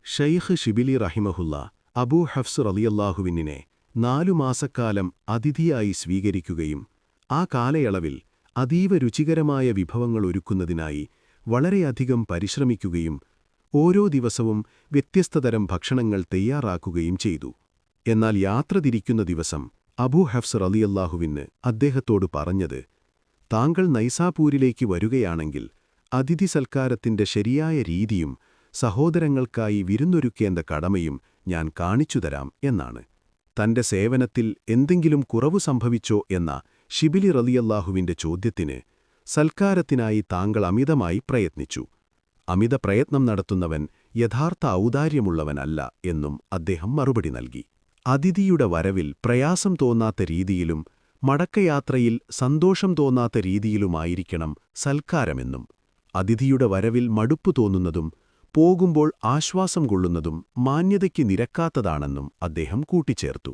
ഷെയ്ഖ് ഷിബിലി റഹിമഹുല്ല അബൂ ഹഫ്സ് റളിയല്ലാഹുവിനെ 4 മാസക്കാലം അതിഥിയായി സ്വീകരിക്കുകയും ആ കാലയളവിൽ അതീവ രുചികരമായ വിഭവങ്ങൾ ഒരുക്കുന്നതിനായി വളരെയധികം പരിശ്രമിക്കുകയും ഓരോ ദിവസവും വ്യത്യസ്തതരം ഭക്ഷണങ്ങൾ തയ്യാറാക്കുകയും ചെയ്തു. എന്നാൽ യാത്ര തിരിക്കുന്ന ദിവസം അബൂ ഹഫ്സ് റളിയല്ലാഹുവിന് അദ്ദേഹത്തോട് പറഞ്ഞത്, താങ്കൾ നൈസാപൂരിലേക്ക് വരുകയാണെങ്കിൽ അതിഥി സൽക്കാരത്തിന്റെ ശരിയായ രീതിയും സഹോദരങ്ങൾക്കായി വിരുന്നൊരുക്കേണ്ട കടമയും ഞാൻ കാണിച്ചുതരാം എന്നാണ്. തന്റെ സേവനത്തിൽ എന്തെങ്കിലും കുറവു സംഭവിച്ചോ എന്ന ഷിബിലി റളിയല്ലാഹുവിന്റെ ചോദ്യത്തിന് സൽക്കാരത്തിനായി താങ്കൾ അമിതമായി പ്രയത്നിച്ചു. അമിത പ്രയത്നം നടത്തുന്നവൻ യഥാർത്ഥ ഔദാര്യമുള്ളവനല്ല എന്നും അദ്ദേഹം മറുപടി നൽകി. അതിഥിയുടെ വരവിൽ പ്രയാസം തോന്നാത്ത രീതിയിലും മടക്കയാത്രയിൽ സന്തോഷം തോന്നാത്ത രീതിയിലുമായിരിക്കണം സൽക്കാരമെന്നും അതിഥിയുടെ വരവിൽ മടുപ്പു തോന്നുന്നതും പോകുമ്പോൾ ആശ്വാസം കൊള്ളുന്നതും മാന്യതയ്ക്ക് നിരക്കാത്തതാണെന്നും അദ്ദേഹം കൂട്ടിച്ചേർത്തു.